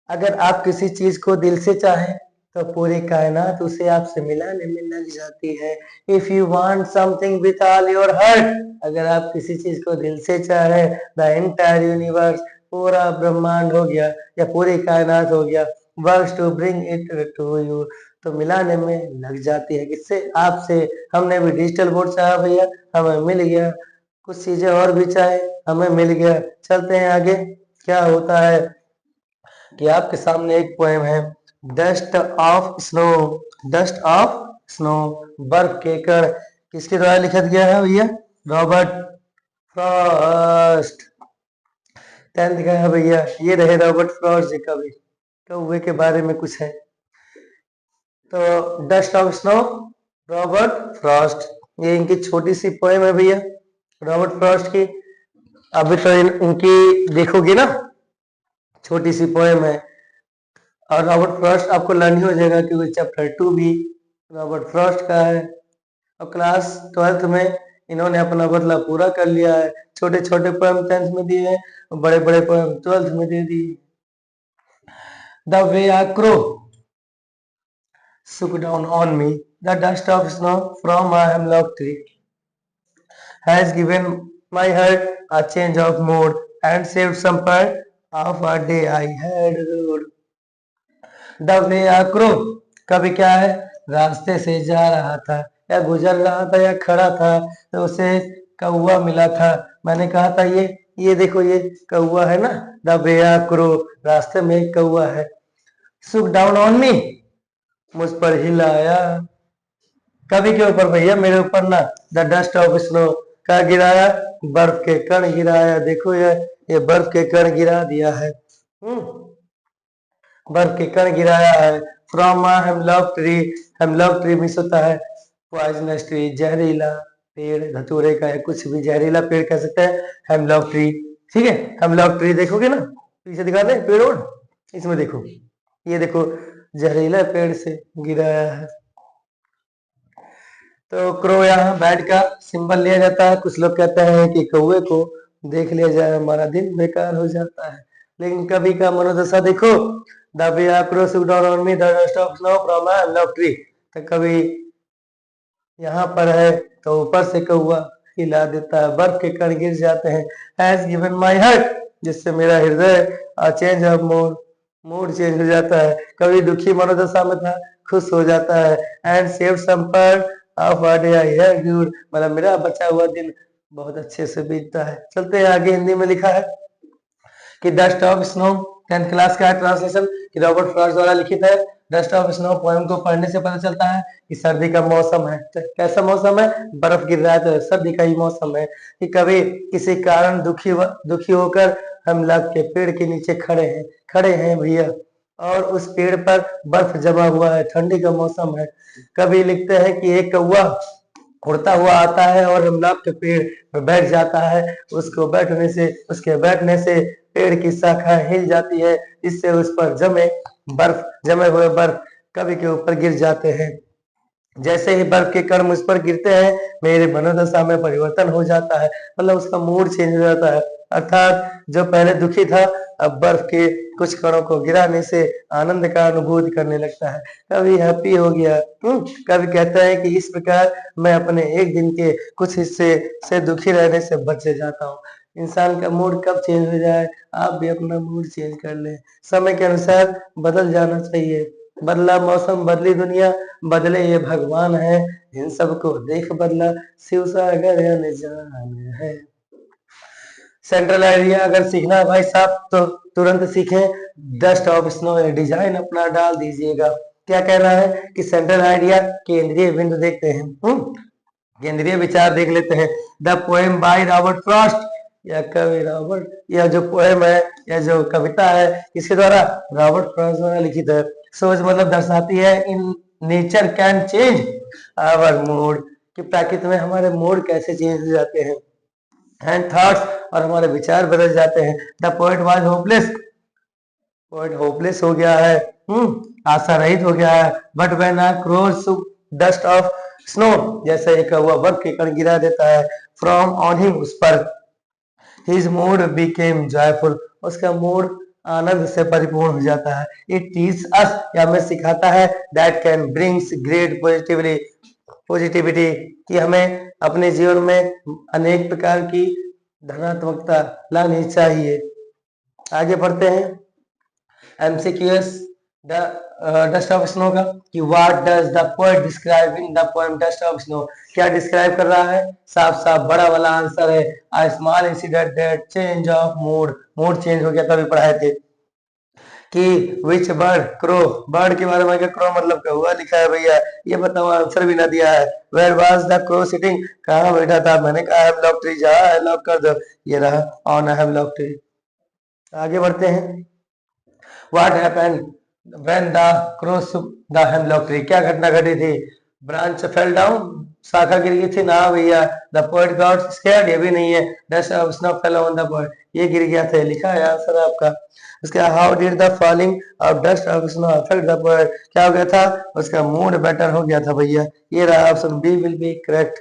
अगर आप किसी चीज को दिल से चाहें तो पूरी कायनात उसे आपसे मिलाने में लग जाती है। If you want something with all your heart, अगर आप किसी चीज को दिल से चाहें, द एंटायर यूनिवर्स, पूरा ब्रह्मांड हो गया या पूरी कायनात हो गया, works to bring it to you, तो मिलाने में लग जाती है। किससे? आपसे। हमने भी डिजिटल बोर्ड चाहा भैया, हमें मिल गया। कुछ चीजें और भी चाहे, हमें मिल गया। चलते हैं आगे। क्या होता है कि आपके सामने एक पोएम है, dust of snow. Dust of snow, बर्फ के कण, किसके द्वारा लिखा गया है भैया? Robert Frost. 10th का है भैया, ये रहे रॉबर्ट फ्रॉस्ट जी का भी कौवे के बारे में कुछ है। तो dust of snow, Robert Frost, ये इनकी छोटी सी पोएम है भैया रॉबर्ट फ्रॉस्ट की। अभी तो इनकी देखोगे ना, छोटी सी पोएम है। और रॉबर्ट फ्रॉस्ट आपको लर्न ही हो जाएगा क्योंकि चैप्टर 2 भी रॉबर्ट फ्रॉस्ट का है। और क्लास 12th में इन्होंने अपना बदला पूरा कर लिया है। छोटे छोटे पोएम 10th में दिए हैं और बड़े बड़े पोएम 12th में दे दिए। The way a crow shook down on me, the dust of snow from a hemlock tree has given my heart a change of mood and saved some part of a day I had rode. The way a crow, कभी क्या है, रास्ते से जा रहा था या गुजर रहा था या खड़ा था तो उसे कौवा मिला था। मैंने कहा था ये देखो ये कौवा है ना, द वे आ क्रो, रास्ते में एक कौवा है। सुक डाउन ऑन मी, मुझ पर हिलाया। कभी के ऊपर भैया? मेरे ऊपर ना। द डस्ट ऑफ स्नो, क्या गिराया? बर्फ के कण गिराया। देखो ये बर्फ के कण गिरा दिया है। बर्फ के कण गिराया है। From a hemlock tree, hemlock tree means होता है पॉइजनस ट्री, जहरीला पेड़, धतूरे का है, कुछ भी जहरीला पेड़ कह सकते हैं हेमलॉक ट्री। ठीक है, हेमलॉक ट्री देखोगे ना, पीछे दिखा दे पेड़ और, इसमें देखो, ये देखो जहरीला पेड़ से गिराया है। तो क्रो यहाँ बैट का सिंबल लिया जाता है। कुछ लोग कहते हैं कि कौवे को देख लिया जाए हमारा दिन बेकार हो जाता है, लेकिन कभी का मनोदशा देखो। The way a crow shook down on me, the dust of snow from a hemlock tree, तो कभी यहाँ पर है तो ऊपर से कौवा हिला देता है, बर्फ के कण गिर जाते हैं। हैज गिवन माई हार्ट, जिससे मेरा हृदय a change of mood, mood change हो जाता है। कभी दुखी मनोदशा में था, खुश हो जाता है। And save some part of a day I had good, मतलब मेरा बचा हुआ दिन बहुत अच्छे से बीतता है। चलते हैं आगे। हिंदी में लिखा है कि dust of snow, 10th class का ट्रांसलेशन कि रॉबर्ट फ्रॉस्ट द्वारा लिखित है। डस्ट ऑफ स्नो पोएम को पढ़ने से पता चलता है कि सर्दी का मौसम है। तो कैसा मौसम है? बर्फ गिर रहा है तो सर्दी का ही मौसम है। कि कभी किसी कारण दुखी होकर हम लग के पेड़ के नीचे खड़े हैं भैया, और उस पेड़ पर बर्फ जमा हुआ है, ठंडी का मौसम है। कभी लिखते हैं कि एक कौवा उड़ता हुआ आता है और हिमलॉक के पेड़ पर बैठ जाता है। उसके बैठने से पेड़ की शाखा हिल जाती है, जिससे उस पर जमे हुए बर्फ कभी के ऊपर गिर जाते हैं। जैसे ही बर्फ के कण मुझ पर गिरते हैं, मेरे मनोदशा में परिवर्तन हो जाता है, मतलब उसका मूड चेंज हो जाता है। अर्थात जो पहले दुखी था, अब बर्फ के कुछ कणों को गिराने से आनंद का अनुभूति करने लगता है, कभी हैप्पी हो गया। कभी कहता है कि इस प्रकार मैं अपने एक दिन के कुछ हिस्से से दुखी रहने से बच जाता हूँ। इंसान का मूड कब चेंज हो जाए, आप भी अपना मूड चेंज कर ले। समय के अनुसार बदल जाना चाहिए। बदला मौसम, बदली दुनिया, बदले ये भगवान है, इन सबको देख बदला शिव सागर अनजान है। सेंट्रल आइडिया अगर सीखना है भाई साहब तो तुरंत सीखें। डस्ट ऑफ स्नो डिजाइन अपना डाल दीजिएगा। क्या कहना है कि सेंट्रल आइडिया, केंद्रीय बिंदु देखते हैं, केंद्रीय विचार देख लेते हैं। The poem by Robert Frost, या कवि रॉबर्ट, या जो पोएम है या जो कविता है किसके द्वारा? रॉबर्ट फ्रॉस्ट द्वारा लिखित है। सोच मतलब दर्शाती है in nature can change our mood, कि प्रकृति में हमारे मूड कैसे चेंज हो जाते हैं, एंड थॉट्स, और हमारे विचार बदल जाते हैं। The poet was hopeless, poet hopeless हो गया है, आशा रहित हो गया है। But when a crow's dust of snow, जैसे एक हुआ बर्फ के कण गिरा देता है, फ्रॉम ऑन हिम, उस पर, हिज मूड बिकेम जॉयफुल, उसका मूड आनंद से परिपूर्ण हो जाता है। इट टीच अस, या हमें सिखाता है, that can brings great positivity, कि हमें अपने जीवन में अनेक प्रकार की धनात्मकता लानी चाहिए। आगे बढ़ते हैं एमसीक्यूएस डस्ट ऑफ स्नो का, कि what does the poet describe in the poem dust of snow, क्या डिस्क्राइब कर रहा है? साफ साफ बड़ा वाला आंसर है, a small incident that change of mood, mood change हो गया था, अभी पढ़ाए थे कि विच बर्ड, क्रो, बर्ड के बारे में, क्या क्रो मतलब कौवा लिखा है भैया, ये बताओ, आंसर भी ना दिया है। Where was the crow sitting, कहाँ बैठा था? मैंने कहा हेमलॉक ट्री, जहाँ हेमलॉक कर दो, ये रहा ऑन हेमलॉक ट्री। आगे बढ़ते हैं, what happened when the crow took the hemlock tree, क्या घटना घटी थी? ब्रांच फेल डाउन, शाखा गिर गई थी ना भैया। द पोएट गॉट स्कैर्ड, ये भी नहीं है। Dust of snow fell on the poet, ये गिर गया था, लिखा है आंसर आपका। उसके how did the falling of dust of snow affect the poet, क्या हो गया था? उसका मूड बेटर हो गया था भैया, ये रहा option B will be correct.